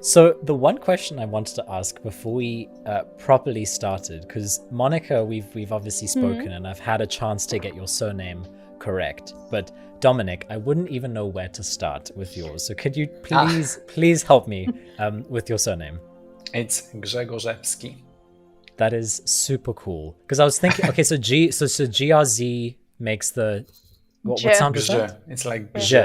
So the one question I wanted to ask before we properly started, because Monica, we've obviously spoken, and I've had a chance to get your surname correct, but Dominic, I wouldn't even know where to start with yours. So could you please help me with your surname? It's Grzegorzewski. That is super cool. Because I was thinking, okay, so GRZ makes the what sound is that? It's like G.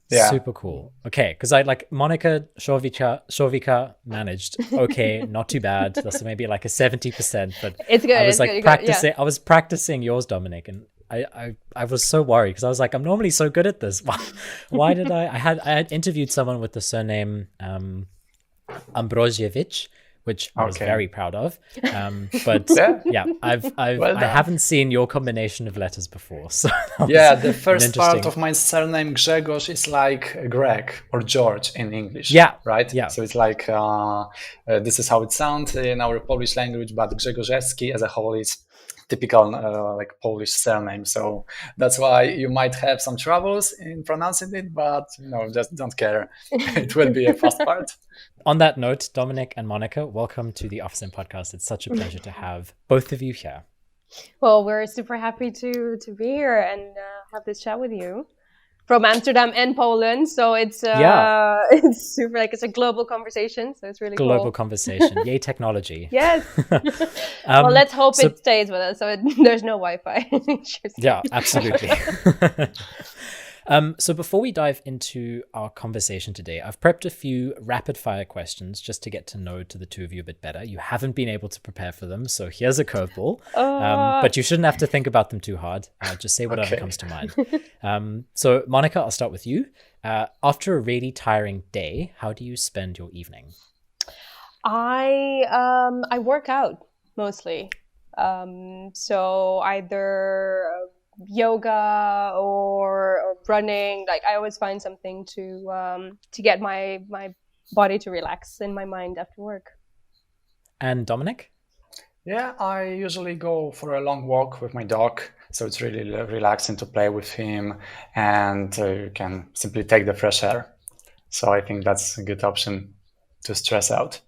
Yeah. Super cool. Okay, because I like Monica Shorvika managed. Okay, not too bad. That's maybe like a 70%, but it's good. I was practicing. Yeah. I was practicing yours, Dominic, and I was so worried because I was like, I'm normally so good at this. Why did I had interviewed someone with the surname Ambrozievich, which I was very proud of. But I haven't seen your combination of letters before. So the first part of my surname Grzegorz is like Greg or George in English. Yeah. Right? Yeah. So it's like this is how it sounds in our Polish language, but Grzegorzewski as a whole is typical like Polish surname. So that's why you might have some troubles in pronouncing it, but just don't care. It will be a fast part. On that note, Dominic and Monica, welcome to the OfferZen podcast. It's such a pleasure to have both of you here. Well, we're super happy to be here and have this chat with you from Amsterdam and Poland. So it's it's super, like, it's a global conversation. So it's really global conversation. Yay, technology. Yes. Well, let's hope it stays with us. So there's no Wi-Fi. Yeah, absolutely. So before we dive into our conversation today, I've prepped a few rapid fire questions just to get to know the two of you a bit better. You haven't been able to prepare for them, so here's a curveball. But you shouldn't have to think about them too hard. Just say whatever comes to mind. So Monica, I'll start with you. After a really tiring day, how do you spend your evening? I work out mostly. So either yoga or running. Like, I always find something to get my body to relax and my mind after work. And Dominic? Yeah, I usually go for a long walk with my dog. So it's really relaxing to play with him, and you can simply take the fresh air. So I think that's a good option to stress out.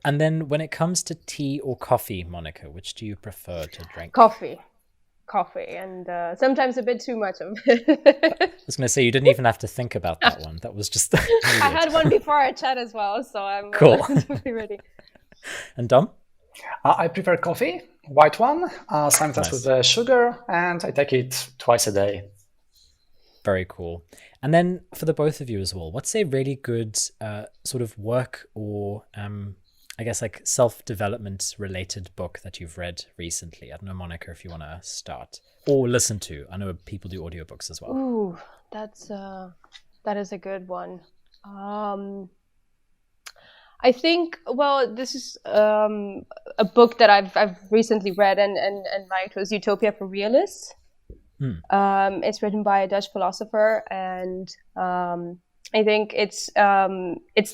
And then when it comes to tea or coffee, Monica, which do you prefer to drink? Coffee, and sometimes a bit too much of it. I was going to say, you didn't even have to think about that one. That was just... I had one before our chat as well, so I'm cool. Ready. And Dom? I prefer coffee, white one, sometimes with sugar, and I take it twice a day. Very cool. And then for the both of you as well, what's a really good sort of work or... I guess like self-development related book that you've read recently? I don't know, Monica, if you want to start or listen to. I know people do audiobooks as well. Ooh, that is a good one. I think, well, this is a book that I've recently read and liked, was Utopia for Realists. It's written by a Dutch philosopher, and I think it's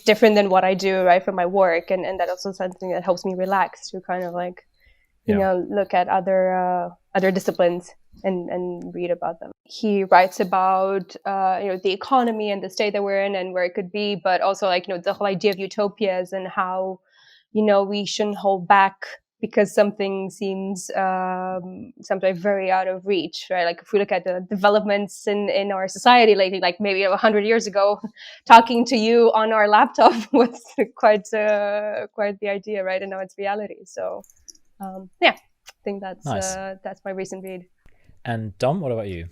different than what I do, right, for my work, and that also something that helps me relax, to kind of like, you know, look at other disciplines and read about them. He writes about the economy and the state that we're in and where it could be, but also, like, the whole idea of utopias and how, we shouldn't hold back because something seems sometimes very out of reach, right? Like, if we look at the developments in our society lately, like maybe 100 years ago, talking to you on our laptop was quite the idea, right? And now it's reality. So, I think that's nice. That's my recent read. And Dom, what about you?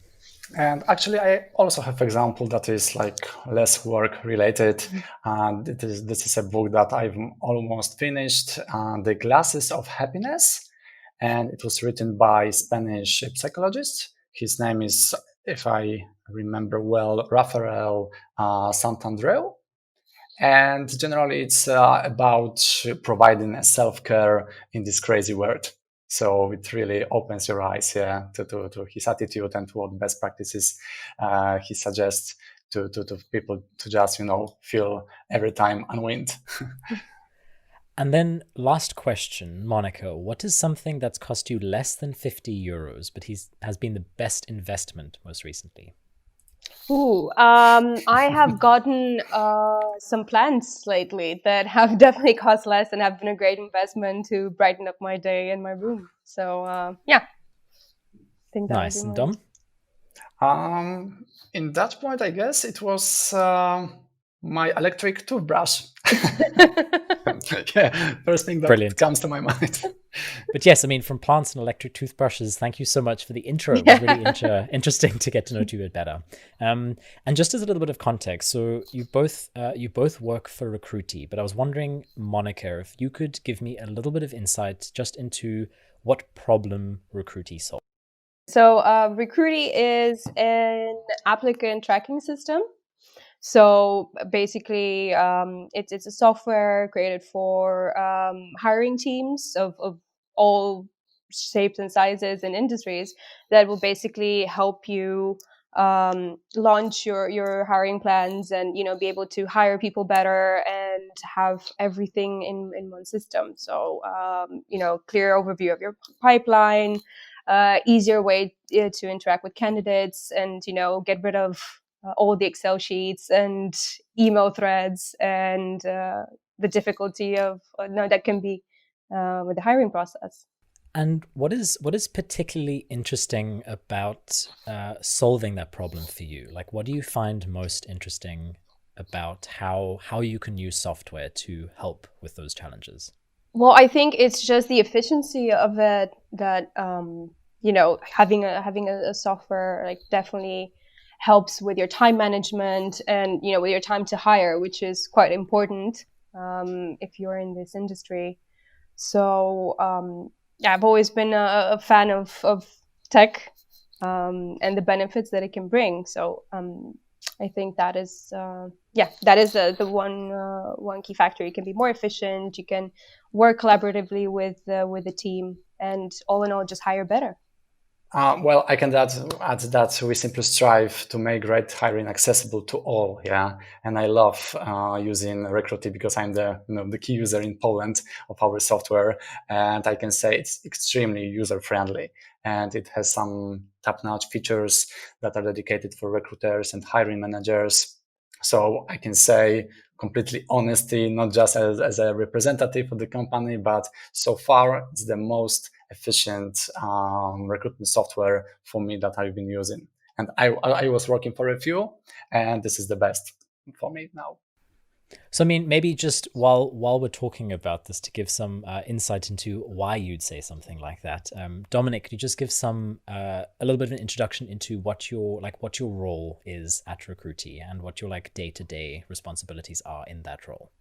And actually, I also have an example that is like less work related. And this is a book that I've almost finished, The Glasses of Happiness. And it was written by a Spanish psychologist. His name is, if I remember well, Rafael Santandreu. And generally, it's about providing self-care in this crazy world. So it really opens your eyes to his attitude and to what best practices he suggests to people to just, feel every time unwind. And then last question, Monica, what is something that's cost you less than €50, but has been the best investment most recently? I have gotten some plants lately that have definitely cost less and have been a great investment to brighten up my day in my room. So yeah, I think that would be Nice. And mine. Dom? In that point, I guess it was my electric toothbrush. Yeah, first thing that Brilliant. comes to my mind. But yes, I mean, from plants and electric toothbrushes, thank you so much for the intro. It was really interesting to get to know you a bit better. And just as a little bit of context, so you both work for Recruitee, but I was wondering, Monica, if you could give me a little bit of insight just into what problem Recruitee solves. So Recruitee is an applicant tracking system. So basically, it's a software created for hiring teams of all shapes and sizes and industries that will basically help you launch your hiring plans and be able to hire people better and have everything in one system. So clear overview of your pipeline, easier way to interact with candidates, and get rid of all the Excel sheets and email threads and the difficulty of that can be with the hiring process. And what is particularly interesting about solving that problem for you? Like, what do you find most interesting about how you can use software to help with those challenges? Well, I think it's just the efficiency of it that having a software like definitely helps with your time management and with your time to hire, which is quite important if you're in this industry. So yeah, I've always been a fan of tech and the benefits that it can bring. So I think that is the one key factor. You can be more efficient. You can work collaboratively with the team, and all in all, just hire better. Well, I can add that we simply strive to make great hiring accessible to all. Yeah, and I love using Recruitee because I'm the key user in Poland of our software, and I can say it's extremely user friendly, and it has some top-notch features that are dedicated for recruiters and hiring managers. So I can say completely honesty, not just as a representative of the company, but so far it's the most efficient recruitment software for me that I've been using. And I was working for a few, and this is the best for me now. So, I mean, maybe just while we're talking about this, to give some insight into why you'd say something like that, Dominic, could you just give some a little bit of an introduction into what your role is at Recruitee and what your day-to-day responsibilities are in that role?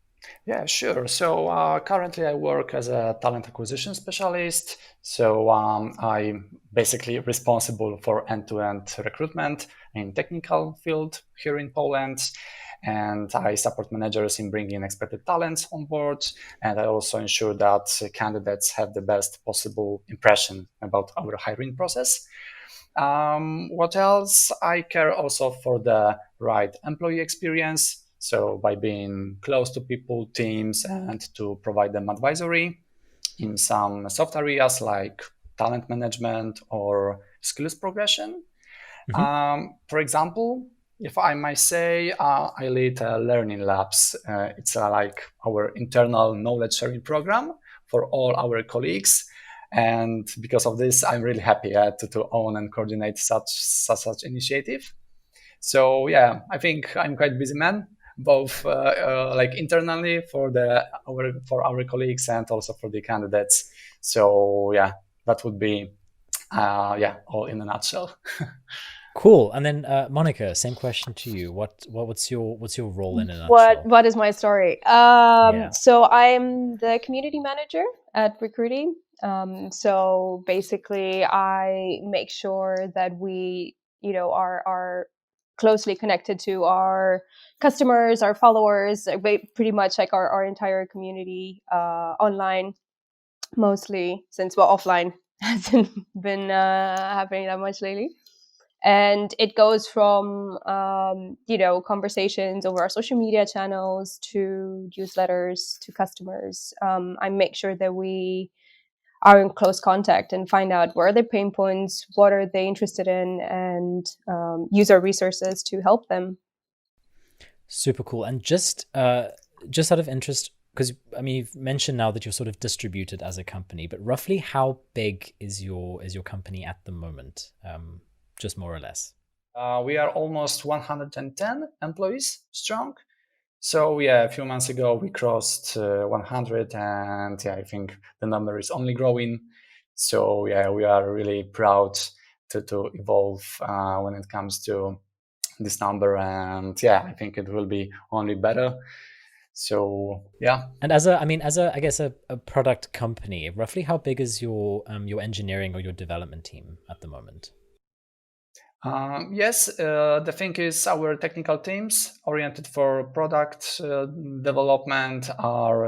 Yeah, sure. So currently I work as a talent acquisition specialist. So I'm basically responsible for end-to-end recruitment in technical field here in Poland. And I support managers in bringing expected talents on board. And I also ensure that candidates have the best possible impression about our hiring process. What else? I care also for the right employee experience. So by being close to people, teams, and to provide them advisory in some soft areas like talent management or skills progression. For example, if I might say, I lead learning labs. It's like our internal knowledge sharing program for all our colleagues. And because of this, I'm really happy to own and coordinate such initiative. So yeah, I think I'm quite busy man, both like internally for our colleagues and also for the candidates. So yeah, that would be all in a nutshell. Cool. And then Monica, same question to you. What's your role in a nutshell? What is my story? So I'm the community manager at Recruitee. So basically, I make sure that we, are closely connected to our customers, our followers, pretty much like our entire community online, mostly since offline hasn't been happening that much lately. And it goes from conversations over our social media channels to newsletters to customers. I make sure that we are in close contact and find out where are their pain points, what are they interested in, and use our resources to help them. Super cool. And just out of interest, because I mean, you've mentioned now that you're sort of distributed as a company, but roughly how big is your company at the moment? Just more or less. We are almost 110 employees strong. So yeah, a few months ago we crossed 100, and yeah, I think the number is only growing. So yeah, we are really proud to evolve when it comes to this number, and yeah, I think it will be only better. So yeah. And as a product company, roughly how big is your engineering or your development team at the moment? Yes, the thing is, our technical teams oriented for product development are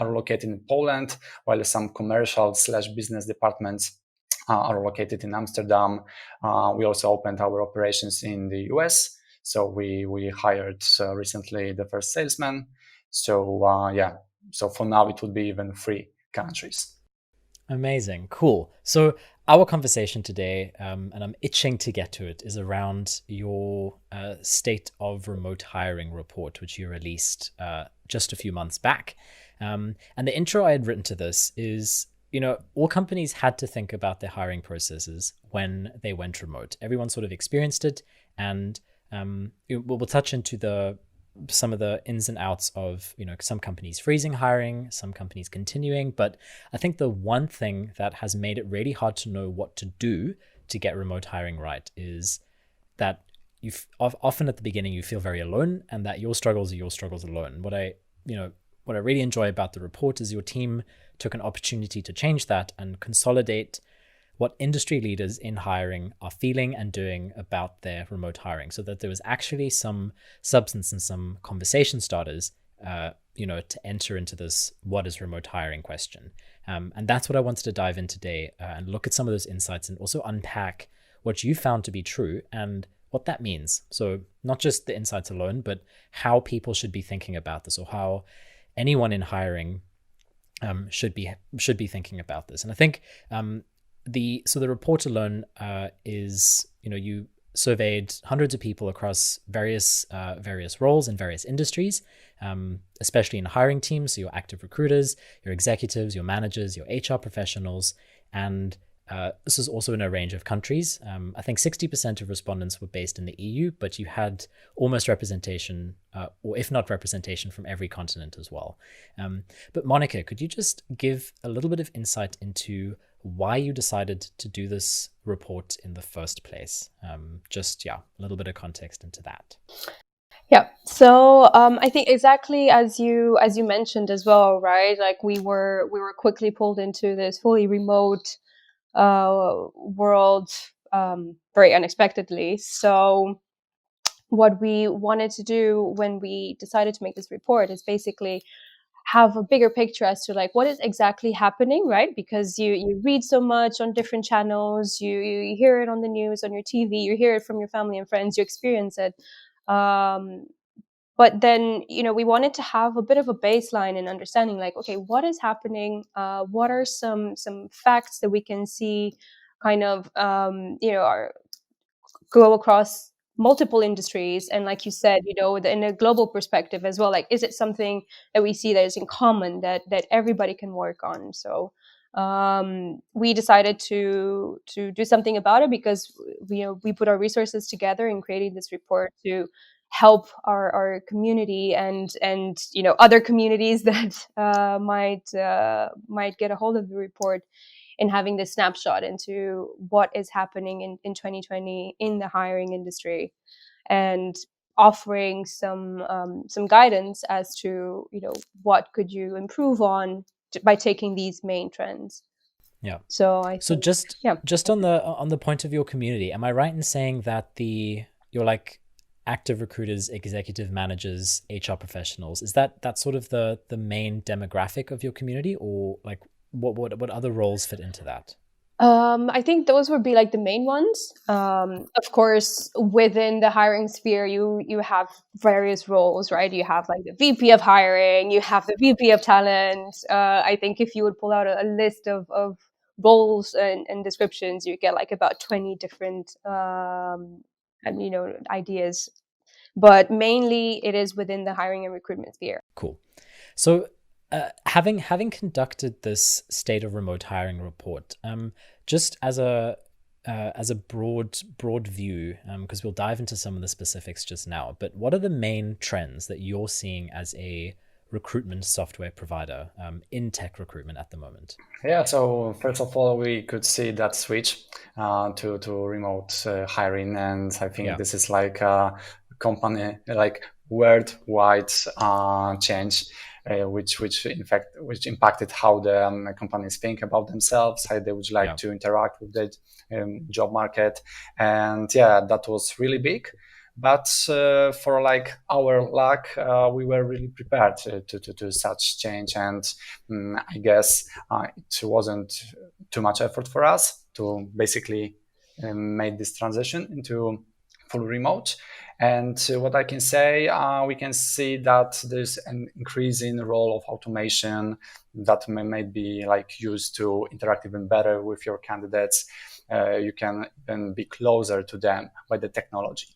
located in Poland, while some commercial/business departments are located in Amsterdam. We also opened our operations in the US, so we hired recently the first salesman. So so for now it would be even 3 countries. Amazing. Cool. So our conversation today, and I'm itching to get to it, is around your state of remote hiring report, which you released just a few months back. And the intro I had written to this is, all companies had to think about their hiring processes when they went remote. Everyone sort of experienced it. And we'll touch into some of the ins and outs of, some companies freezing hiring, some companies continuing. But I think the one thing that has made it really hard to know what to do to get remote hiring right is that often at the beginning you feel very alone, and that your struggles are your struggles alone. What I really enjoy about the report is your team took an opportunity to change that and consolidate what industry leaders in hiring are feeling and doing about their remote hiring, so that there was actually some substance and some conversation starters, to enter into this what is remote hiring question. And that's what I wanted to dive in today and look at some of those insights and also unpack what you found to be true and what that means. So not just the insights alone, but how people should be thinking about this, or how anyone in hiring should be thinking about this. And I think the report alone is, you surveyed hundreds of people across various roles in various industries, especially in hiring teams. So your active recruiters, your executives, your managers, your HR professionals, and this is also in a range of countries. I think 60% of respondents were based in the EU, but you had almost representation, or if not representation, from every continent as well. But Monica, could you just give a little bit of insight into why you decided to do this report in the first place? A little bit of context into that. Yeah. So I think exactly as you mentioned as well, right? Like we were quickly pulled into this fully remote world very unexpectedly. So what we wanted to do when we decided to make this report is basically have a bigger picture as to like what is exactly happening, right? Because you read so much on different channels, you hear it on the news, on your TV, you hear it from your family and friends, you experience it. But then, we wanted to have a bit of a baseline and understanding, like, okay, what is happening? What are some facts that we can see kind of, go across multiple industries? And like you said, in a global perspective as well, like, is it something that we see that is in common that everybody can work on? So we decided to do something about it, because we put our resources together in creating this report to help our community and other communities that might get a hold of the report, in having this snapshot into what is happening in 2020 in the hiring industry, and offering some guidance as to what could you improve on by taking these main trends. Yeah. So just on the point of your community, am I right in saying that you're like active recruiters, executive managers, HR professionals, is that sort of the main demographic of your community, or like what other roles fit into that? I think those would be like the main ones. Of course, within the hiring sphere, you have various roles, right? You have like the VP of hiring, you have the VP of talent. I think if you would pull out a list of roles and descriptions, you get like about 20 different ideas. But mainly, it is within the hiring and recruitment sphere. Cool. So, having conducted this state of remote hiring report, just as a broad view, because we'll dive into some of the specifics just now, but what are the main trends that you're seeing as a recruitment software provider in tech recruitment at the moment? Yeah, so first of all, we could see that switch to remote hiring, and I think this is like a company like worldwide change. Which impacted how the companies think about themselves, how they would like to interact with the job market, and that was really big. But for like our luck, we were really prepared to such change, and I guess it wasn't too much effort for us to basically make this transition into full remote. And what I can say, we can see that there's an increasing role of automation that may be like used to interact even better with your candidates. You can even be closer to them by the technology.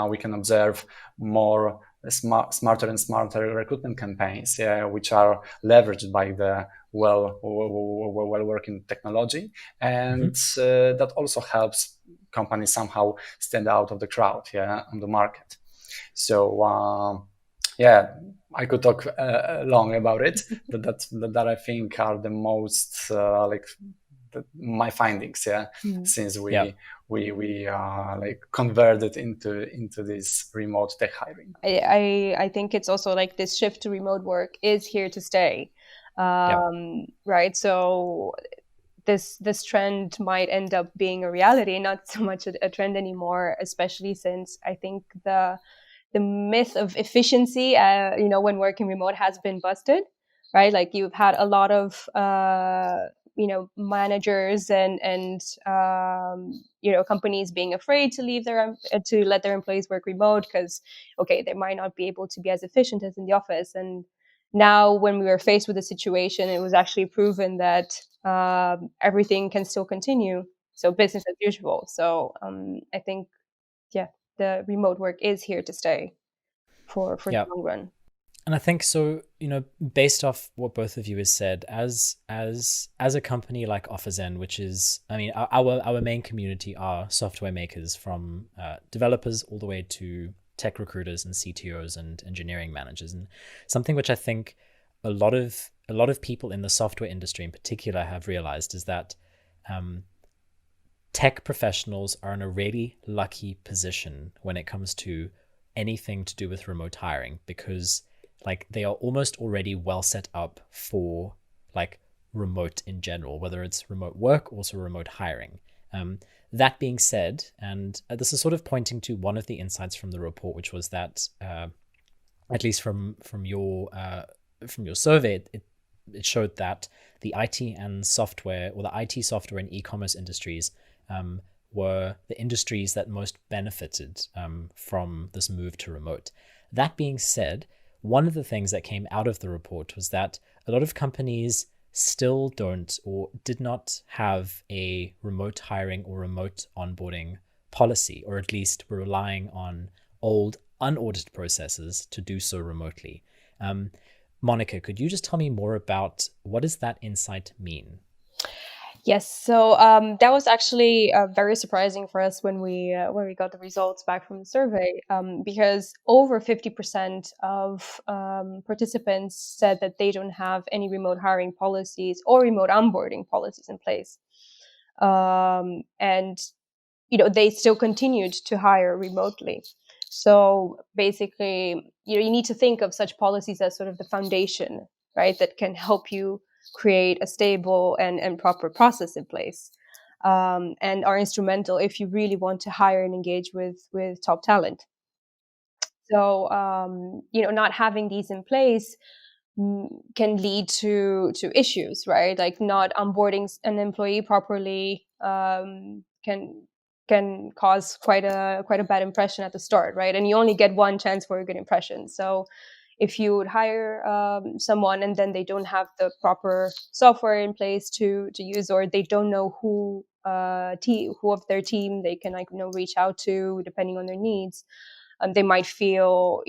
We can observe more smarter and smarter recruitment campaigns, which are leveraged by the well working technology, and that also helps companies somehow stand out of the crowd, on the market. So I could talk long about it, but that I think are the most my findings, since we like converted into this remote tech hiring. I think it's also like this shift to remote work is here to stay, right? So this trend might end up being a reality, not so much a trend anymore, especially since I think the myth of efficiency, when working remote has been busted, right? Like you've had a lot of managers and companies being afraid to let their employees work remote because they might not be able to be as efficient as in the office. And now when we were faced with a situation, it was actually proven that everything can still continue, so business as usual. So I think the remote work is here to stay for the long run. And I think so, based off what both of you has said, as a company like OfferZen, which is, I mean, our main community are software makers, from developers all the way to tech recruiters and CTOs and engineering managers. And something which I think a lot of people in the software industry in particular have realized is that tech professionals are in a really lucky position when it comes to anything to do with remote hiring, because like they are almost already well set up for like remote in general, whether it's remote work, also remote hiring. That being said, and this is sort of pointing to one of the insights from the report, which was that at least from your survey, it showed that the IT and software, or the IT software and e-commerce industries were the industries that most benefited from this move to remote. That being said, one of the things that came out of the report was that a lot of companies still don't or did not have a remote hiring or remote onboarding policy, or at least were relying on old unaudited processes to do so remotely. Monica, could you just tell me more about what does that insight mean? Yes, so that was actually very surprising for us when we got the results back from the survey, because over 50% of participants said that they don't have any remote hiring policies or remote onboarding policies in place, and they still continued to hire remotely. So basically, you need to think of such policies as sort of the foundation, right, that can help you create a stable and proper process in place, and are instrumental if you really want to hire and engage with top talent. So not having these in place can lead to issues, right? Like not onboarding an employee properly can cause quite a bad impression at the start, right? And you only get one chance for a good impression. So if you would hire someone and then they don't have the proper software in place to use, or they don't know who of their team they can reach out to depending on their needs, they might feel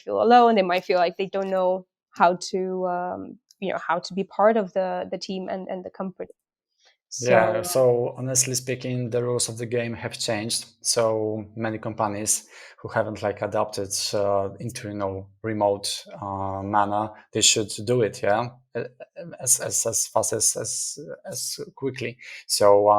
alone. They might feel like they don't know how to be part of the team and the company. So honestly speaking, the rules of the game have changed. So many companies who haven't adapted into remote manner, they should do it, as fast as quickly. So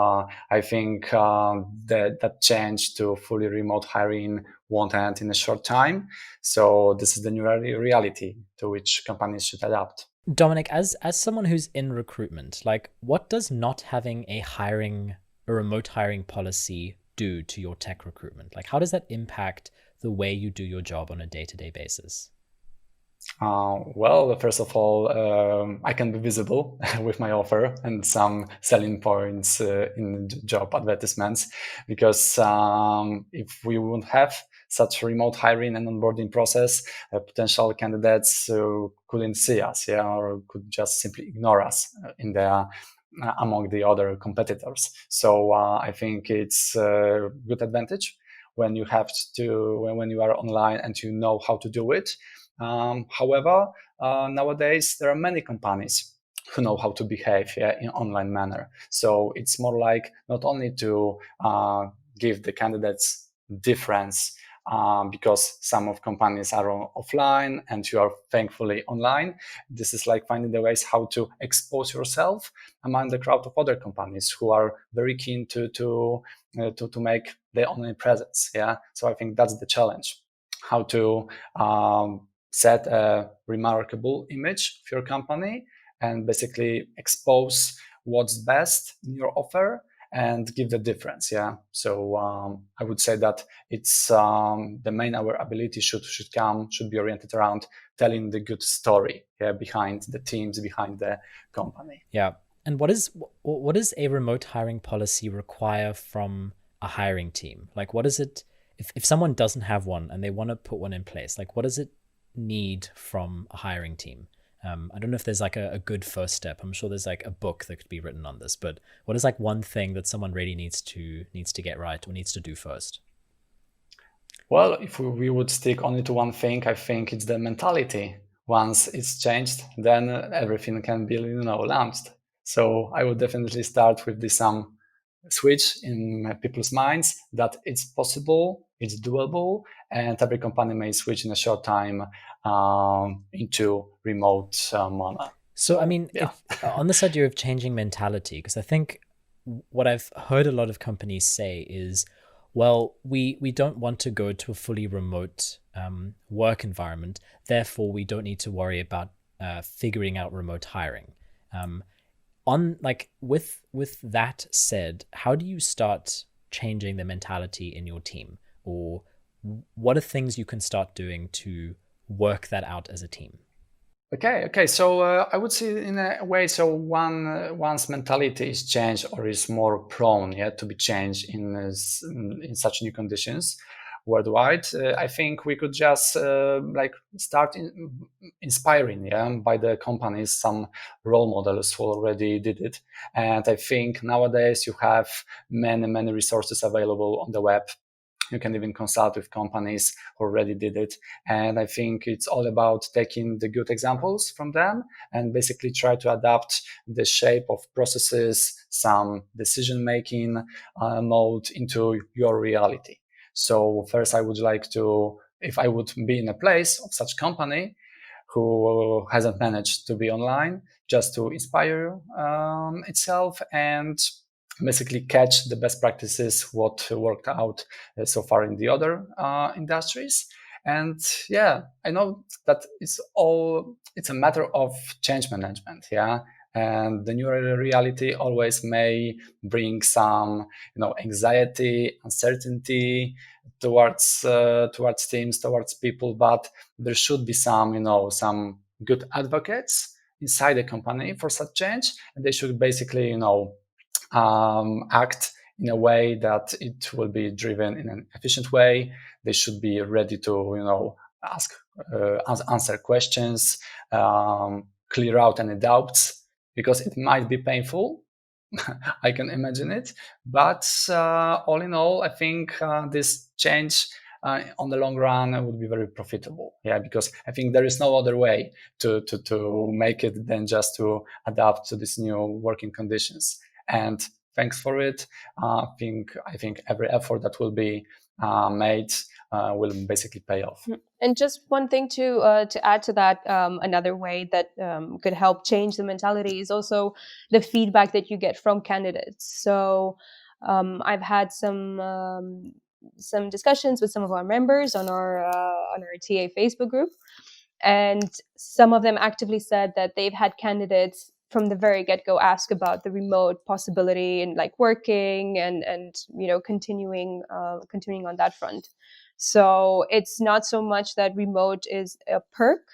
I think that change to fully remote hiring won't end in a short time. So this is the new reality to which companies should adapt. Dominic, as someone who's in recruitment, what does not having a remote hiring policy do to your tech recruitment? How does that impact the way you do your job on a day-to-day basis? Well, first of all, I can be visible with my offer and some selling points in job advertisements, because if we wouldn't have such remote hiring and onboarding process, potential candidates couldn't see us, or could just simply ignore us among the other competitors. So I think it's a good advantage when you when you are online and you know how to do it. However, nowadays there are many companies who know how to behave in online manner. So it's more like not only to give the candidates difference because some of companies are offline and you are thankfully online. This is like finding the ways how to expose yourself among the crowd of other companies who are very keen to make their online presence. So I think that's the challenge, how to set a remarkable image of your company and basically expose what's best in your offer and give the difference. So I would say that it's the main our ability should be oriented around telling the good story behind the teams, behind the company. And what does a remote hiring policy require from a hiring team? What is it if someone doesn't have one and they want to put one in place? What does it need from a hiring team? I don't know if there's a good first step. I'm sure there's a book that could be written on this, but what is one thing that someone really needs to get right or needs to do first? Well, if we would stick only to one thing, I think it's the mentality. Once it's changed, then everything can be launched. So I would definitely start with this switch in people's minds that it's possible, it's doable, and every company may switch in a short time into remote manner. So I mean, on this idea of changing mentality, because I think what I've heard a lot of companies say is, well, we don't want to go to a fully remote work environment, therefore we don't need to worry about figuring out remote hiring. With that said, how do you start changing the mentality in your team, or what are things you can start doing to work that out as a team? Okay. So I would say in a way, so one's mentality is changed or is more prone to be changed in such new conditions worldwide. I think we could just start inspiring by the companies some role models who already did it. And I think nowadays you have many resources available on the web. You can even consult with companies who already did it. And I think it's all about taking the good examples from them and basically try to adapt the shape of processes, some decision-making mode into your reality. So first I would like to, if I would be in a place of such company who hasn't managed to be online, just to inspire itself and basically catch the best practices, what worked out so far in the other industries. And I know that it's a matter of change management. And the new reality always may bring some, anxiety, uncertainty towards teams, towards people, but there should be some good advocates inside the company for such change, and they should basically, act in a way that it will be driven in an efficient way. They should be ready to, answer questions, clear out any doubts, because it might be painful. I can imagine it, but all in all, I think this change on the long run would be very profitable. Yeah, because I think there is no other way to make it than just to adapt to these new working conditions. And thanks for it. I think every effort that will be made will basically pay off. And just one thing to add to that, another way that could help change the mentality is also the feedback that you get from candidates. So I've had some discussions with some of our members on our TA Facebook group, and some of them actively said that they've had candidates from the very get-go ask about the remote possibility and like working and continuing on that front. So it's not so much that remote is a perk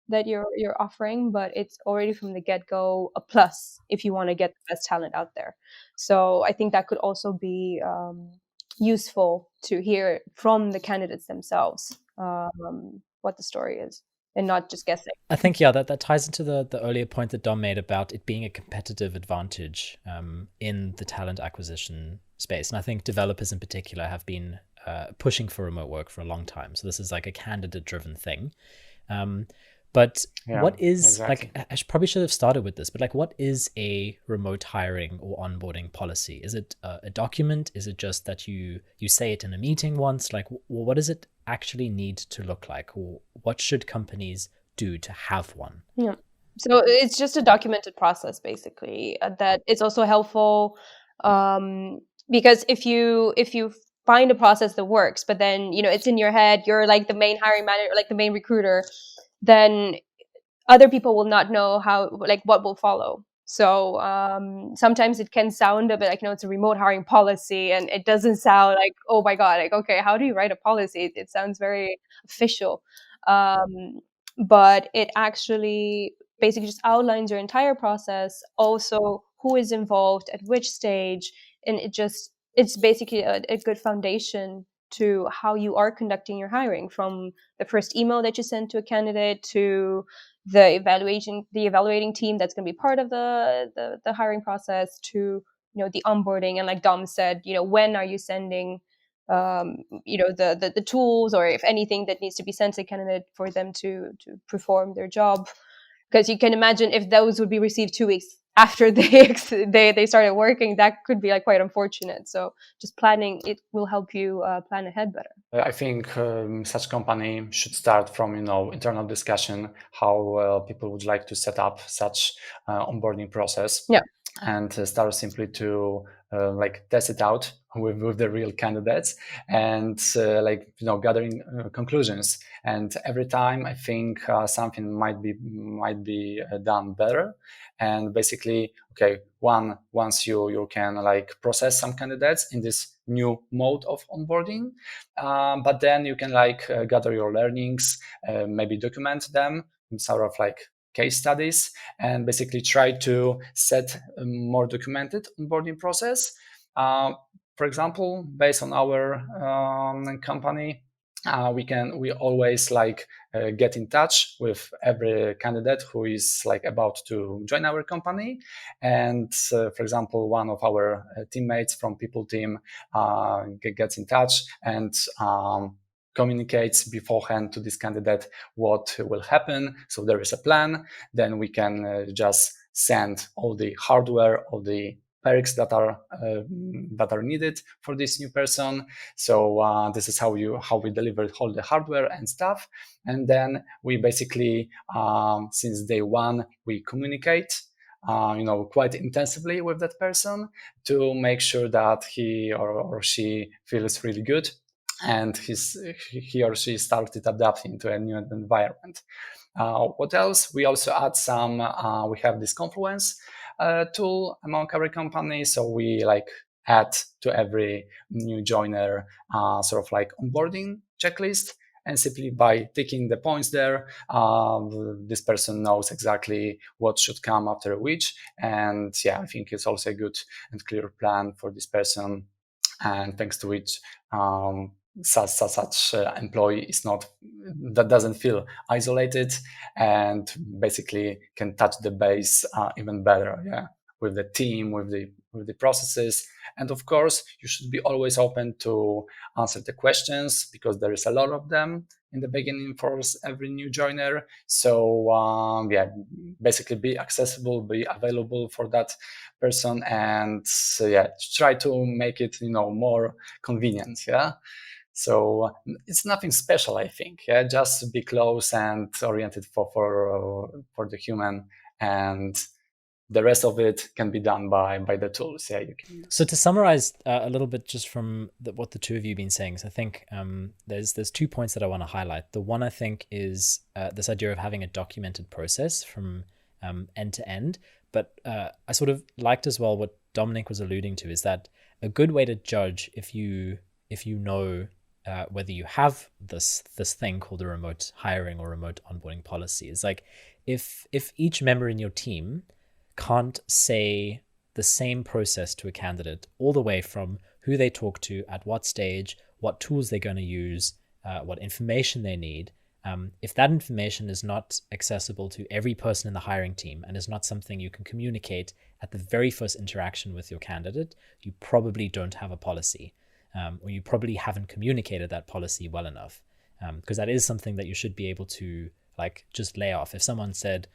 that you're offering, but it's already from the get-go a plus if you want to get the best talent out there. So I think that could also be useful to hear from the candidates themselves what the story is, and not just guessing. I think, yeah, that ties into the earlier point that Dom made about it being a competitive advantage in the talent acquisition space. And I think developers in particular have been pushing for remote work for a long time. So this is like a candidate-driven thing. But what is, exactly, like, I probably should have started with this, but like, what is a remote hiring or onboarding policy? Is it a document? Is it just that you say it in a meeting once? Like, what does it actually need to look like? Or what should companies do to have one? Yeah. So it's just a documented process, basically, that it's also helpful because if you find a process that works, but then, it's in your head, you're like the main hiring manager, like the main recruiter, then other people will not know what will follow. So sometimes it can sound a bit like, it's a remote hiring policy, and it doesn't sound like, oh my God, like, okay, how do you write a policy? It sounds very official. But it actually basically just outlines your entire process, also who is involved at which stage, and it's basically a good foundation to how you are conducting your hiring, from the first email that you send to a candidate to the evaluating team that's going to be part of the hiring process, to the onboarding, and like Dom said, when are you sending the tools, or if anything that needs to be sent to a candidate for them to perform their job. Because you can imagine if those would be received 2 weeks after they started working, that could be like quite unfortunate. So just planning, it will help you plan ahead better. I think such company should start from internal discussion how people would like to set up such onboarding process. Yeah. And start simply to test it out with the real candidates, and gathering conclusions. And every time I think something might be done better. And basically, okay, once you can process some candidates in this new mode of onboarding, but then you can gather your learnings, maybe document them, sort of case studies, and basically try to set a more documented onboarding process. For example, based on our company, we always get in touch with every candidate who is about to join our company. And for example, one of our teammates from people team gets in touch and communicates beforehand to this candidate what will happen. So there is a plan. Then we can just send all the hardware, all the perks that are needed for this new person. So this is how we deliver all the hardware and stuff. And then we basically, since day one, we communicate quite intensively with that person to make sure that he or she feels really good, and he or she started adapting to a new environment. What else? We also add some, we have this Confluence tool among our company. So we add to every new joiner sort of onboarding checklist. And simply by ticking the points there, this person knows exactly what should come after which. And yeah, I think it's also a good and clear plan for this person, and thanks to which such employee is not, that doesn't feel isolated, and basically can touch the base even better, with the team, with the processes. And of course, you should be always open to answer the questions, because there is a lot of them in the beginning for every new joiner. So basically be accessible, be available for that person, and try to make it more convenient. So it's nothing special, I think. Just be close and oriented for the human, and the rest of it can be done by the tools. You can. So to summarize a little bit just from what the two of you have been saying, so I think there's 2 points that I want to highlight. The one, I think, is this idea of having a documented process from end to end. But I sort of liked as well what Dominic was alluding to, is that a good way to judge if you know whether you have this thing called a remote hiring or remote onboarding policy is like if each member in your team can't say the same process to a candidate all the way from who they talk to, at what stage, what tools they're going to use, what information they need. If that information is not accessible to every person in the hiring team and is not something you can communicate at the very first interaction with your candidate, you probably don't have a policy, or you probably haven't communicated that policy well enough, because that is something that you should be able to just lay off. If someone said,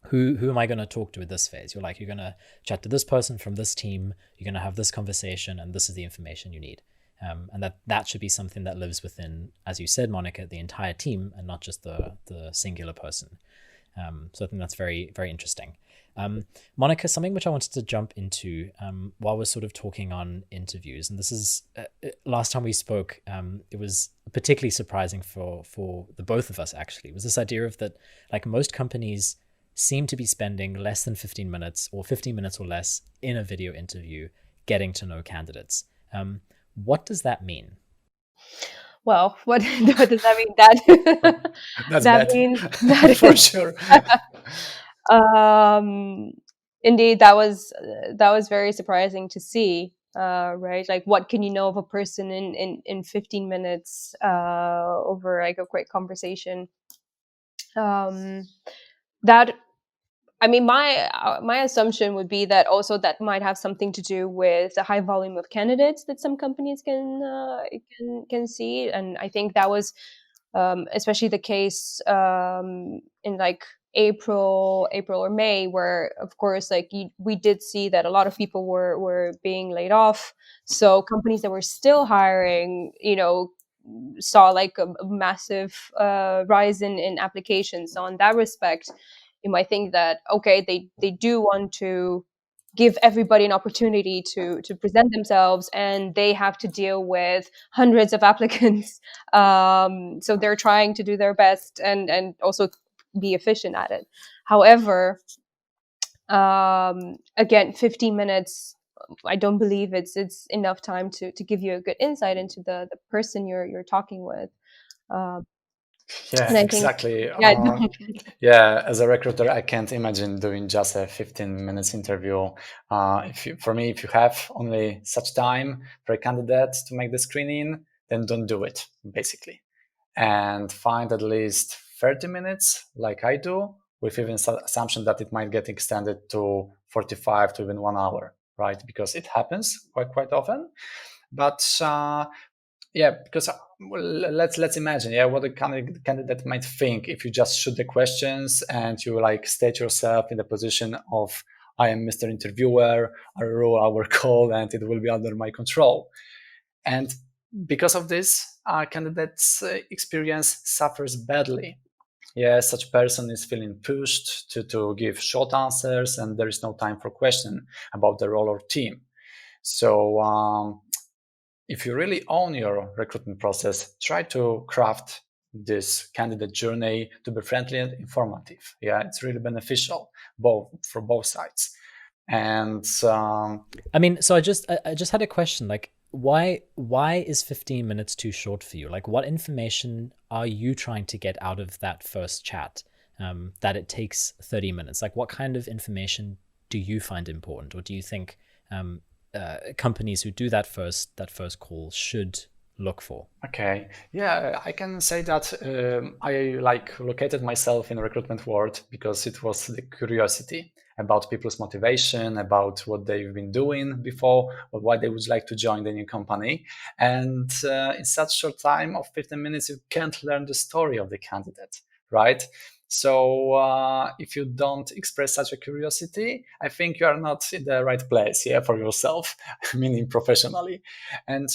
who am I going to talk to at this phase? You're going to chat to this person from this team, you're going to have this conversation, and this is the information you need. And that should be something that lives within, as you said, Monica, the entire team, and not just the singular person. So I think that's very, very interesting. Monica, something which I wanted to jump into while we're sort of talking on interviews, and this is last time we spoke, it was particularly surprising for the both of us, actually, was this idea of that most companies seem to be spending less than 15 minutes or 15 minutes or less in a video interview getting to know candidates. What does that mean? Well, what does that mean? That That's that means that for sure. Indeed, that was very surprising to see. Right, what can you know of a person in 15 minutes over a quick conversation? That, I mean, my assumption would be that also that might have something to do with the high volume of candidates that some companies can see, and I think that was especially the case in April or May, where of course we did see that a lot of people were being laid off. So companies that were still hiring, saw a massive rise in applications. So in that respect, you might think that, okay, they do want to give everybody an opportunity to present themselves, and they have to deal with hundreds of applicants. So they're trying to do their best and also be efficient at it. However, again, 15 minutes, I don't believe it's enough time to give you a good insight into the person you're talking with. Exactly. As a recruiter, I can't imagine doing just a 15 minutes interview. If you have only such time for a candidate to make the screening, then don't do it, basically. And find at least 30 minutes, like I do, with even assumption that it might get extended to 45 to even 1 hour, right? Because it happens quite often. But because let's imagine, what a candidate might think if you just shoot the questions and you state yourself in the position of, I am Mr. Interviewer, I rule our call and it will be under my control. And because of this, our candidate's experience suffers badly. Such person is feeling pushed to give short answers, and there is no time for question about the role or team. So if you really own your recruitment process, try to craft this candidate journey to be friendly and informative. It's really beneficial for both sides. And I mean, so I just had a question. why is 15 minutes too short for you? Like, what information are you trying to get out of that first chat that it takes 30 minutes? Like, what kind of information do you find important, or do you think companies who do that first call should look for? Okay, yeah, I can say that I located myself in the recruitment world because it was the curiosity about people's motivation, about what they've been doing before, or why they would like to join the new company. And in such short time of 15 minutes, you can't learn the story of the candidate, right? So if you don't express such a curiosity, I think you are not in the right place, for yourself, meaning professionally. And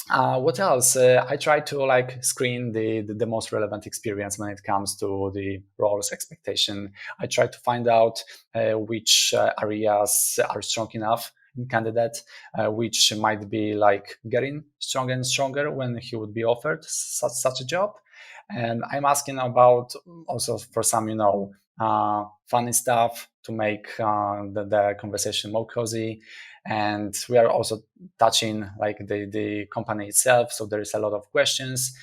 what else? I try to screen the most relevant experience when it comes to the roles expectation. I try to find out which areas are strong enough in candidate, which might be getting stronger and stronger when he would be offered such a job. And I'm asking about also for some, funny stuff to make the conversation more cozy. And we are also touching the company itself. So there is a lot of questions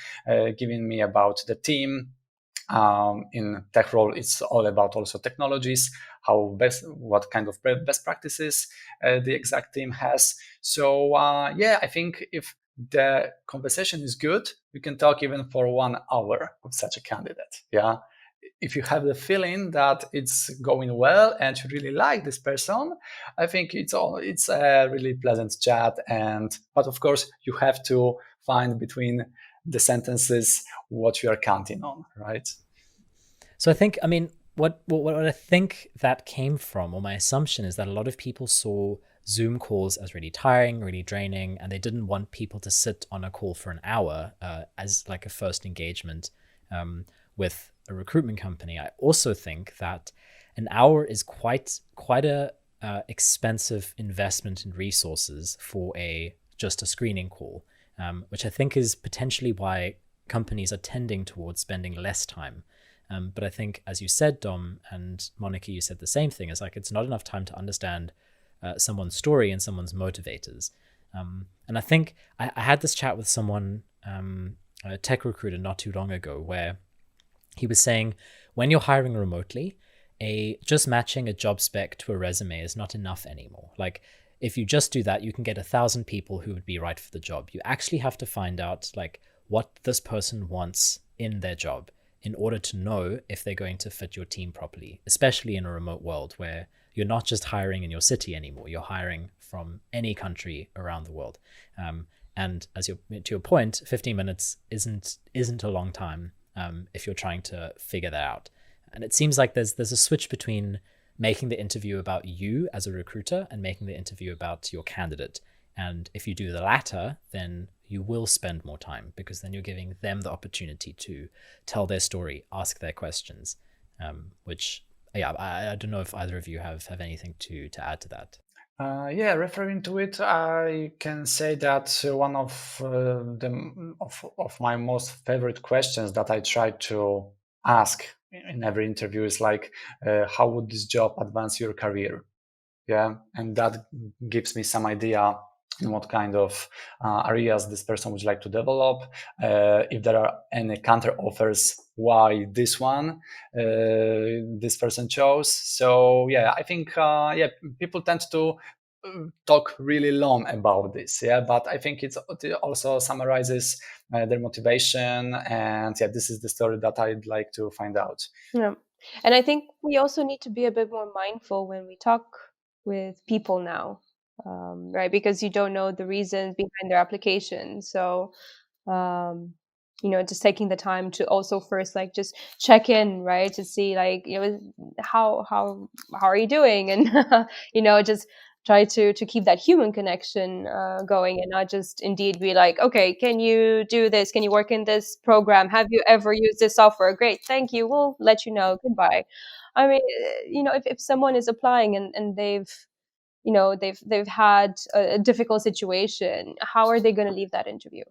giving me about the team. In tech role, it's all about also technologies, what kind of best practices the exact team has. So I think if the conversation is good, we can talk even for 1 hour with such a candidate. Yeah. If you have the feeling that it's going well and you really like this person, I think it's a really pleasant chat. But of course, you have to find between the sentences what you are counting on, right? So I think, what I think that came from, or my assumption is that a lot of people saw Zoom calls as really tiring, really draining, and they didn't want people to sit on a call for an hour as like a first engagement with a recruitment company. I also think that an hour is quite a expensive investment in resources for just a screening call, which I think is potentially why companies are tending towards spending less time. But I think, as you said, Dom, and Monica, you said the same thing. It's like it's not enough time to understand someone's story and someone's motivators. And I think I had this chat with someone, a tech recruiter, not too long ago, where he was saying when you're hiring remotely, just matching a job spec to a resume is not enough anymore. Like, if you just do that, you can get 1,000 people who would be right for the job. You actually have to find out what this person wants in their job in order to know if they're going to fit your team properly, especially in a remote world where you're not just hiring in your city anymore. You're hiring from any country around the world. And to your point, 15 minutes isn't a long time if you're trying to figure that out. And it seems like there's a switch between making the interview about you as a recruiter and making the interview about your candidate. And if you do the latter, then you will spend more time because then you're giving them the opportunity to tell their story, ask their questions, which, I don't know if either of you have anything to add to that. Referring to it, I can say that one of my most favorite questions that I try to ask in every interview is how would this job advance your career? Yeah, and that gives me some idea in what kind of areas this person would like to develop, if there are any counter offers, why this one this person chose. So I think people tend to talk really long about this, but I think it also summarizes their motivation, and this is the story that I'd like to find out. Yeah, and I think we also need to be a bit more mindful when we talk with people now, right? Because you don't know the reasons behind their application. So, just taking the time to also first just check in, right? To see how are you doing, and just try to keep that human connection going, and not just indeed be like, okay, can you do this? Can you work in this program? Have you ever used this software? Great, thank you. We'll let you know. Goodbye. I mean, if someone is applying and they've had a difficult situation, how are they going to leave that interview?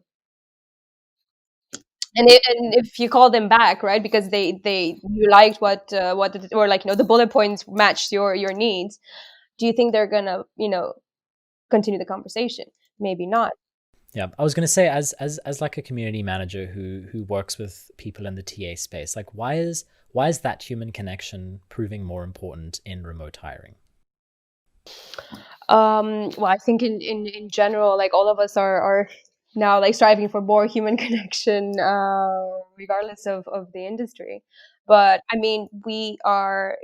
And if you call them back, right, because you liked what or the bullet points matched your needs, do you think they're gonna continue the conversation? Maybe not. Yeah, I was going to say, as like a community manager who works with people in the TA space, like why is that human connection proving more important in remote hiring? Well, I think in general, like all of us are now like striving for more human connection, regardless of the industry. But I mean, we are,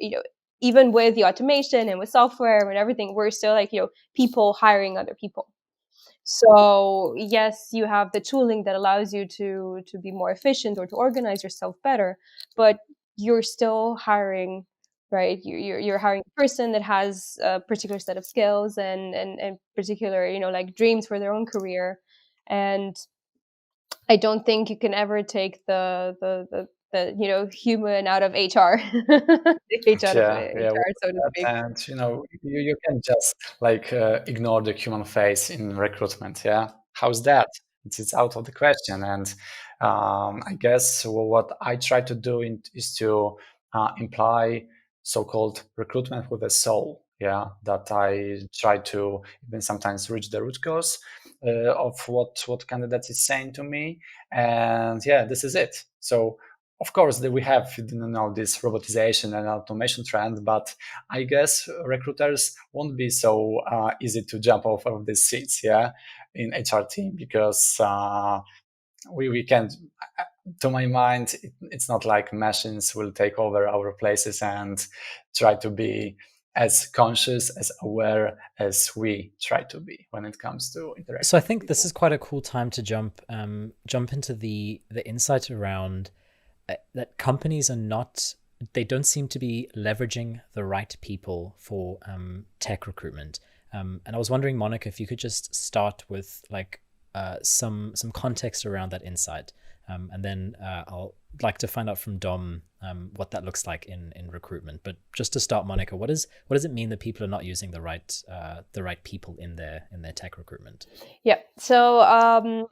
even with the automation and with software and everything, we're still like, people hiring other people. So yes, you have the tooling that allows you to be more efficient or to organize yourself better, but you're still hiring, right? You're hiring a person that has a particular set of skills and particular, like dreams for their own career. And I don't think you can ever take the human out of HR, the H out of Yeah, HR, so to speak. and you can just like ignore the human face in recruitment. Yeah, how's that? It's out of the question. And I guess what I try to do is to imply so-called recruitment with a soul. Yeah, that I try to even sometimes reach the root cause of what candidate is saying to me. And yeah, this is it. So of course, we have this robotization and automation trend, but I guess recruiters won't be so easy to jump off of these seats, yeah, in HR team, because we can. To my mind, it's not like machines will take over our places and try to be as conscious, as aware as we try to be when it comes to interacting. So I think this is quite a cool time to jump into the insight around that companies are not, they don't seem to be leveraging the right people for tech recruitment. And I was wondering, Monica, if you could just start with like some context around that insight. And then I'll like to find out from Dom what that looks like in recruitment. But just to start, Monica, what does it mean that people are not using the right people in their tech recruitment? Yeah. So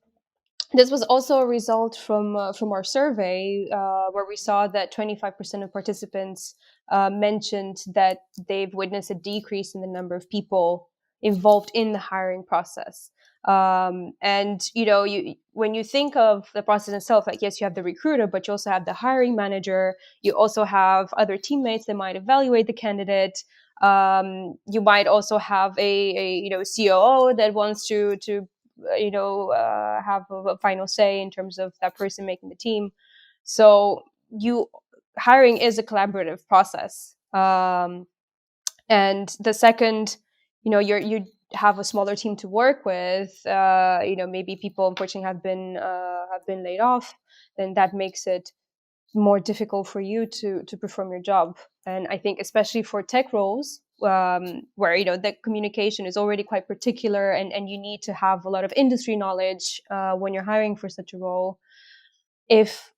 this was also a result from our survey, where we saw that 25% of participants mentioned that they've witnessed a decrease in the number of people involved in the hiring process. And when you think of the process itself, like yes, you have the recruiter, but you also have the hiring manager. You also have other teammates that might evaluate the candidate. You might also have a COO that wants to have a final say in terms of that person making the team. So hiring is a collaborative process. And the second, you have a smaller team to work with, maybe people unfortunately have been laid off, then that makes it more difficult for you to perform your job. And I think especially for tech roles, where the communication is already quite particular, and you need to have a lot of industry knowledge when you're hiring for such a role. If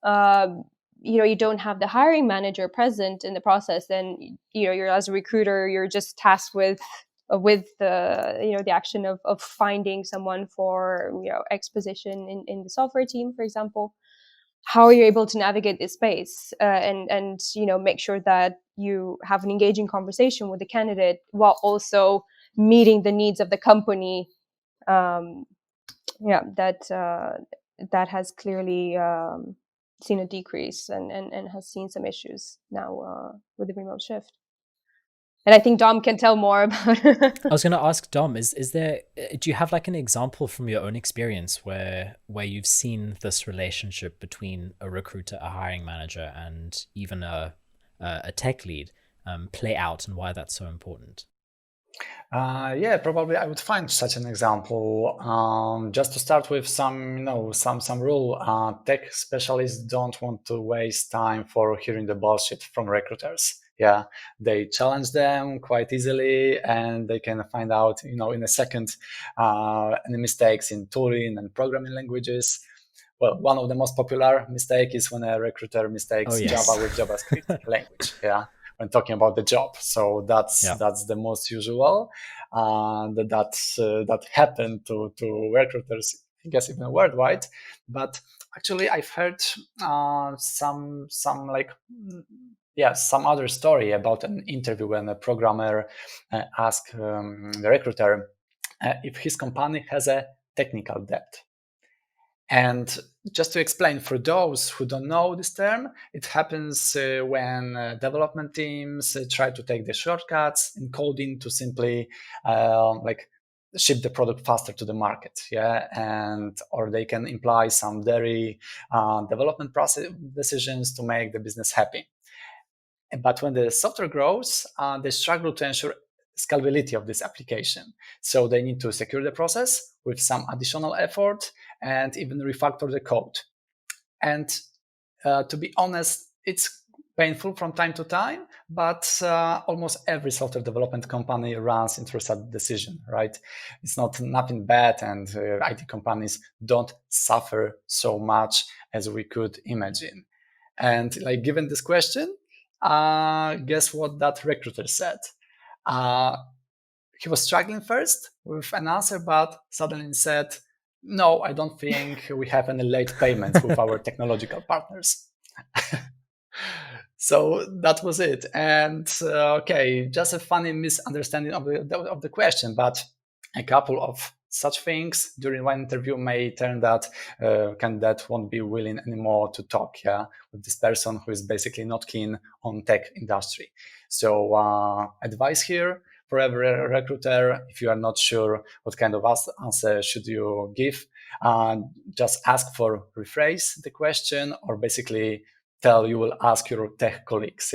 you don't have the hiring manager present in the process, then you're, as a recruiter, you're just tasked with the action of finding someone for X position in the software team, for example. How are you able to navigate this space and make sure that you have an engaging conversation with the candidate while also meeting the needs of the company? That has clearly seen a decrease and has seen some issues now with the remote shift. And I think Dom can tell more about it. I was going to ask Dom, is there, do you have like an example from your own experience where you've seen this relationship between a recruiter, a hiring manager, and even a tech lead play out, and why that's so important? Yeah, probably I would find such an example. Just to start with some rule. Tech specialists don't want to waste time for hearing the bullshit from recruiters. Yeah, they challenge them quite easily, and they can find out, in a second, any mistakes in tooling and programming languages. Well, one of the most popular mistake is when a recruiter mistakes Java with JavaScript language. Yeah, when talking about the job. So that's the most usual. That happened to recruiters, I guess, even worldwide. But actually, I've heard some other story about an interview when a programmer asked the recruiter if his company has a technical debt. And just to explain for those who don't know this term, it happens when development teams try to take the shortcuts in coding to simply ship the product faster to the market, and or they can imply some very development process decisions to make the business happy. But when the software grows, they struggle to ensure scalability of this application. So they need to secure the process with some additional effort and even refactor the code. And to be honest, it's painful from time to time, but almost every software development company runs into such decision, right? It's nothing bad, and IT companies don't suffer so much as we could imagine. And given this question, guess what that recruiter said? He was struggling first with an answer, but suddenly said, "No, I don't think we have any late payments with our technological partners." So that was it. And okay, just a funny misunderstanding of the question, but a couple of such things during one interview may turn that candidate won't be willing anymore to talk with this person who is basically not keen on tech industry. So advice here for every recruiter: if you are not sure what kind of answer should you give, just ask for rephrase the question, or basically tell you will ask your tech colleagues.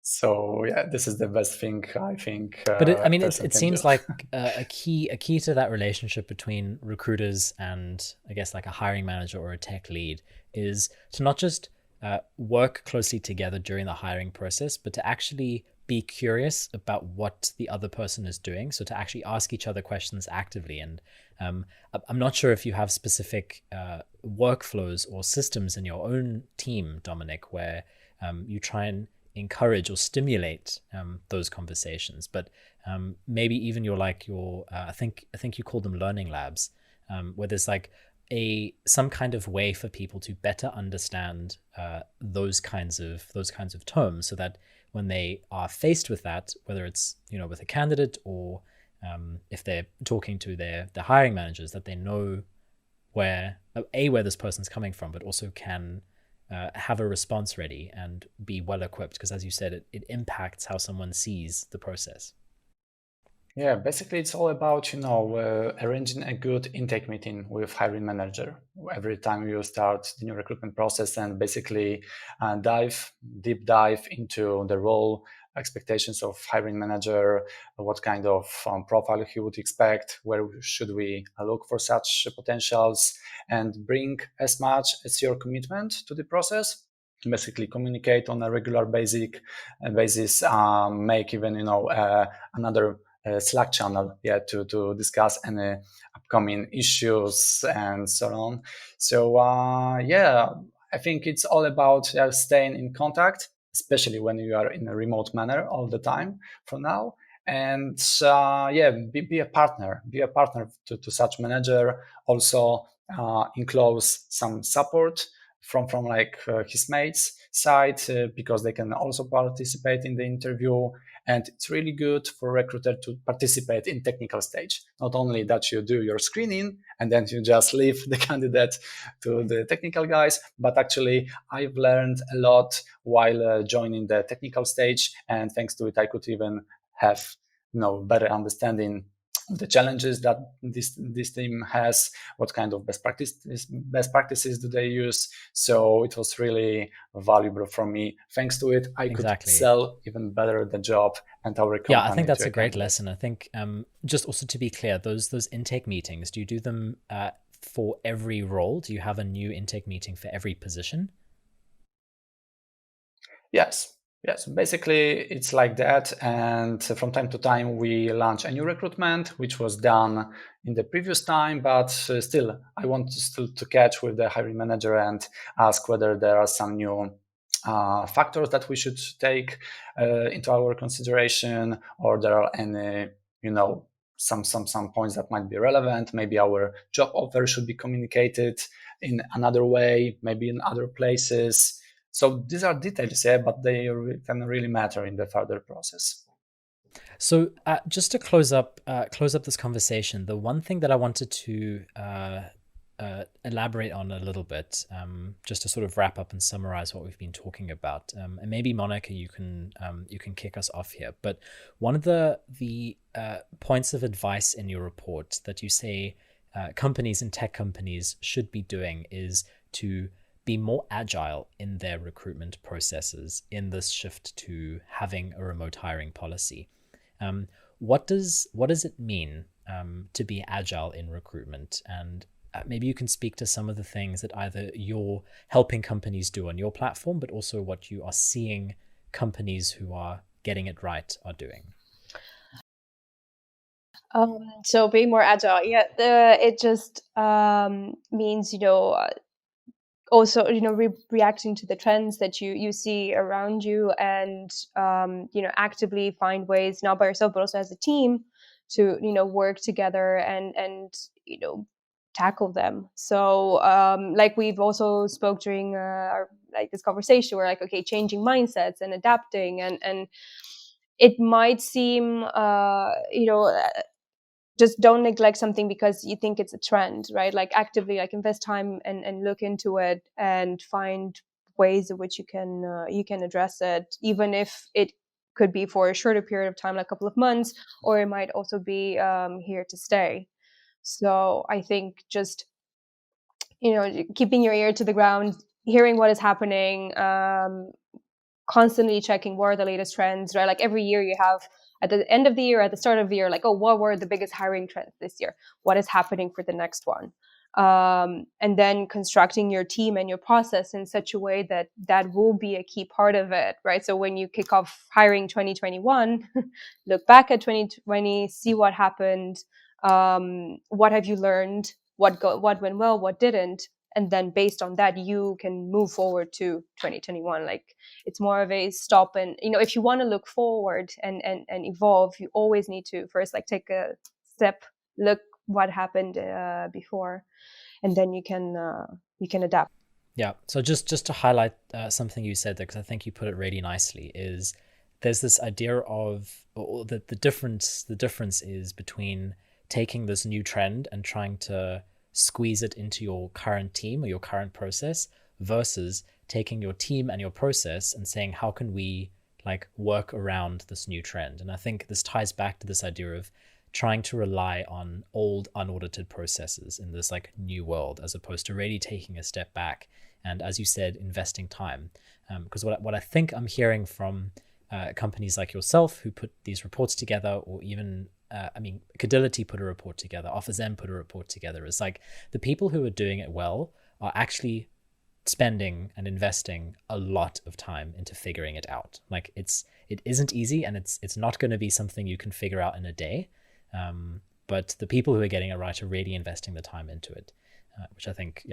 So this is the best thing, I think. But it seems like a key to that relationship between recruiters and, I guess, like a hiring manager or a tech lead is to not just work closely together during the hiring process, but to actually be curious about what the other person is doing. So to actually ask each other questions actively. And I'm not sure if you have specific workflows or systems in your own team, Dominic, where you try and encourage or stimulate those conversations, but maybe even I think you call them learning labs, where there's some kind of way for people to better understand those kinds of terms, so that when they are faced with that, whether it's with a candidate or if they're talking to their hiring managers, that they know where this person's coming from, but also can have a response ready and be well equipped, because as you said, it impacts how someone sees the process. Yeah, basically it's all about arranging a good intake meeting with hiring manager every time you start the new recruitment process, and basically deep dive into the role, expectations of hiring manager, what kind of profile he would expect, where should we look for such potentials, and bring as much as your commitment to the process. Basically communicate on a regular basis, make even another Slack channel to discuss any upcoming issues and so on. So I think it's all about staying in contact, especially when you are in a remote manner all the time for now. And be a partner to such manager. Also enclose some support from his mates side, because they can also participate in the interview. And it's really good for recruiter to participate in technical stage. Not only that you do your screening and then you just leave the candidate to the technical guys, but actually I've learned a lot while joining the technical stage, and thanks to it I could even have better understanding the challenges that this team has, what kind of best practices do they use. So it was really valuable for me. Thanks to it, I could sell even better the job and our company. Yeah, I think that's a great lesson. I think just also to be clear, those intake meetings, do you do them for every role? Do you have a new intake meeting for every position? Yes, basically it's like that. And from time to time we launch a new recruitment, which was done in the previous time, but still I want to catch with the hiring manager and ask whether there are some new factors that we should take into our consideration, or there are any some points that might be relevant. Maybe our job offer should be communicated in another way, maybe in other places. So these are details, but they can really matter in the further process. So just to close up this conversation, the one thing that I wanted to elaborate on a little bit, just to sort of wrap up and summarize what we've been talking about. And maybe Monica, you can kick us off here. But one of the points of advice in your report that you say companies and tech companies should be doing is to be more agile in their recruitment processes in this shift to having a remote hiring policy. What does it mean to be agile in recruitment? And maybe you can speak to some of the things that either you're helping companies do on your platform, but also what you are seeing companies who are getting it right are doing. So being more agile, it just means, also, reacting to the trends that you see around you, and actively find ways, not by yourself but also as a team, to work together and tackle them. So like we've also spoke during our, like, this conversation, we're like, okay, changing mindsets and adapting, and it might seem just don't neglect something because you think it's a trend, right? Like actively, like, invest time and look into it and find ways in which you can address it, even if it could be for a shorter period of time, like a couple of months, or it might also be here to stay. So I think just keeping your ear to the ground, hearing what is happening, constantly checking what are the latest trends, right? Like every year you have, at the end of the year, at the start of the year, like, oh, what were the biggest hiring trends this year? What is happening for the next one? And then constructing your team and your process in such a way that that will be a key part of it, right? So when you kick off hiring 2021, look back at 2020, see what happened, what have you learned, what went well, what didn't, and then based on that you can move forward to 2021. Like, it's more of a stop, and if you want to look forward and evolve, you always need to first, like, take a step, look what happened before, and then you can adapt. Yeah. So just to highlight something you said there, because I think you put it really nicely, is there's this idea of, or the difference is between taking this new trend and trying to squeeze it into your current team or your current process, versus taking your team and your process and saying, how can we like work around this new trend? And I think this ties back to this idea of trying to rely on old unaudited processes in this like new world, as opposed to really taking a step back and, as you said, investing time. Because what I think I'm hearing from companies like yourself who put these reports together, or even Cadility put a report together, OfferZen put a report together, is like the people who are doing it well are actually spending and investing a lot of time into figuring it out. Like it isn't easy, and it's not going to be something you can figure out in a day. But the people who are getting it right are really investing the time into it, which I think,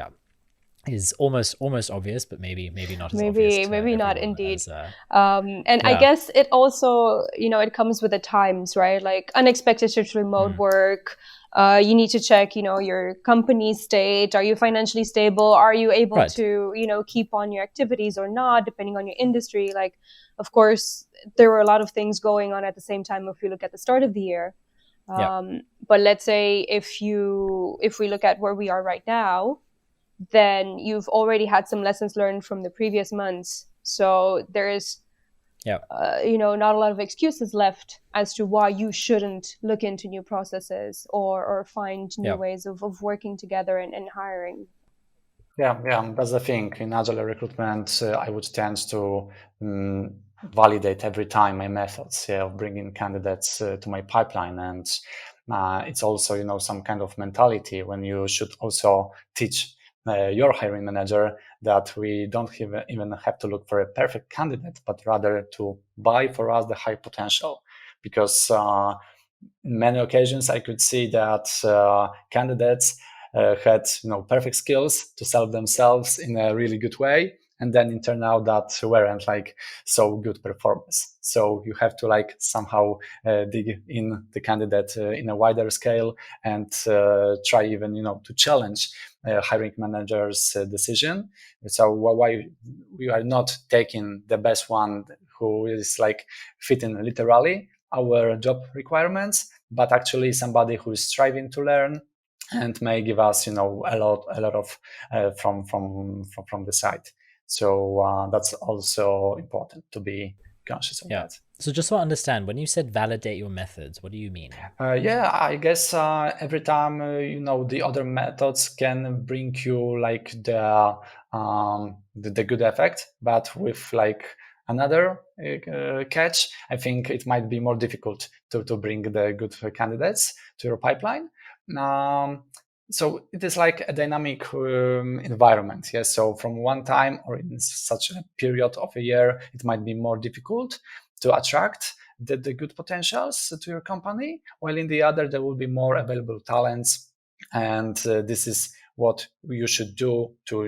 is almost obvious, but maybe not as obvious. Maybe not, indeed. I guess it also, it comes with the times, right? Like unexpected shift to remote work. You need to check, your company's state. Are you financially stable? Are you able to, keep on your activities or not, depending on your industry? Like, of course, there were a lot of things going on at the same time if you look at the start of the year. But let's say if we look at where we are right now, then you've already had some lessons learned from the previous months. So there is, not a lot of excuses left as to why you shouldn't look into new processes or find new ways of working together and hiring. Yeah, that's the thing. In agile recruitment, I would tend to validate every time my methods of bringing candidates to my pipeline. And it's also, some kind of mentality when you should also teach your hiring manager that we don't even have to look for a perfect candidate, but rather to buy for us the high potential. Because in many occasions, I could see that candidates had perfect skills to sell themselves in a really good way, and then it turned out that weren't like so good performance. So you have to like somehow dig in the candidate in a wider scale and try even to challenge hiring manager's decision. So why we are not taking the best one who is like fitting literally our job requirements, but actually somebody who is striving to learn, and may give us, a lot of from the side. So that's also important to be conscious of that. So just so I understand, when you said validate your methods, what do you mean? I guess every time the other methods can bring you like the good effect, but with like another catch, I think it might be more difficult to bring the good candidates to your pipeline. So it is like a dynamic environment. Yes. So from one time or in such a period of a year, it might be more difficult to attract the good potentials to your company, while in the other there will be more available talents. And this is what you should do to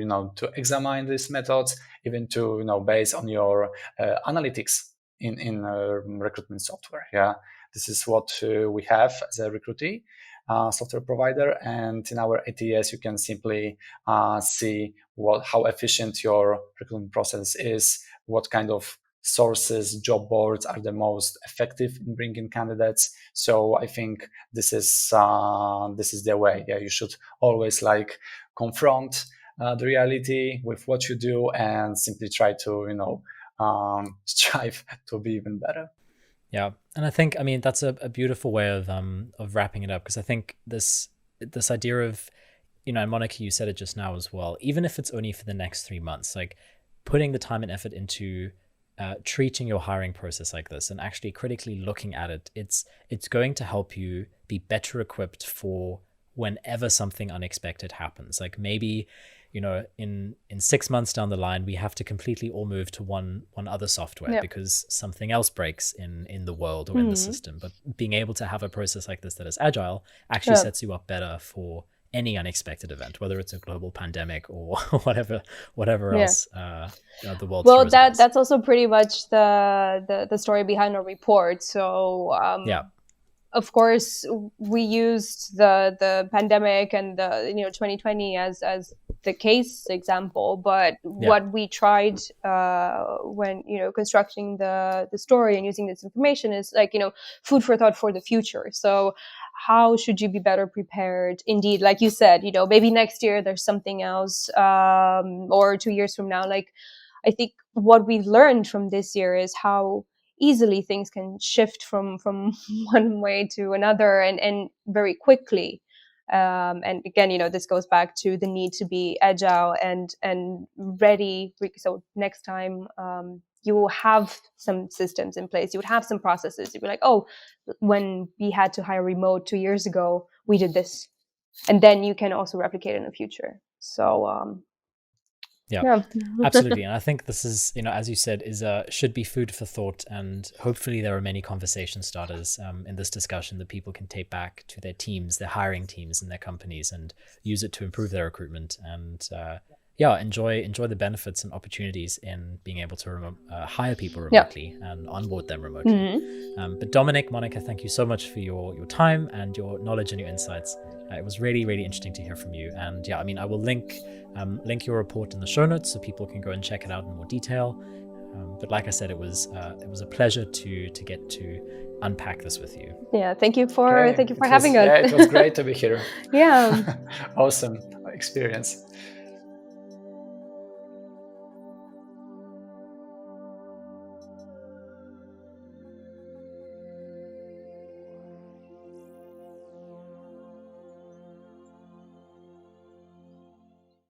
examine these methods, even to based on your analytics in recruitment software. Yeah, this is what we have as a Recruitee software provider, and in our ATS you can simply see how efficient your recruitment process is, what kind of sources, job boards are the most effective in bringing candidates. So I think this is the way. Yeah, you should always like confront the reality with what you do and simply try to strive to be even better. Yeah, and I think that's a beautiful way of wrapping it up, because I think this idea of, and Monica, you said it just now as well, even if it's only for the next 3 months, like putting the time and effort into treating your hiring process like this and actually critically looking at it, it's going to help you be better equipped for whenever something unexpected happens. Like maybe, in 6 months down the line, we have to completely all move to one other software because something else breaks in the world or in the system. But being able to have a process like this that is agile actually sets you up better for any unexpected event, whether it's a global pandemic or whatever else the world. Well, that's also pretty much the story behind our report. So of course, we used the pandemic and the 2020 as the case example, but what we tried when constructing the story and using this information is like food for thought for the future. So how should you be better prepared? Indeed, like you said, maybe next year there's something else, or 2 years from now. Like, I think what we've learned from this year is how easily things can shift from one way to another and very quickly. And again, this goes back to the need to be agile and ready. So next time, you will have some systems in place. You would have some processes. You'd be like, oh, when we had to hire remote 2 years ago, we did this. And then you can also replicate in the future. So, yeah, absolutely. And I think this is, as you said, should be food for thought. And hopefully there are many conversation starters in this discussion that people can take back to their teams, their hiring teams and their companies, and use it to improve their recruitment and enjoy the benefits and opportunities in being able to hire people remotely and onboard them remotely. But Dominic, Monica, thank you so much for your time and your knowledge and your insights. It was really, really interesting to hear from you. And I will link your report in the show notes so people can go and check it out in more detail. But like I said, it was a pleasure to get to unpack this with you. Yeah, thank you for having us. Yeah, it was great to be here. Yeah. Awesome experience.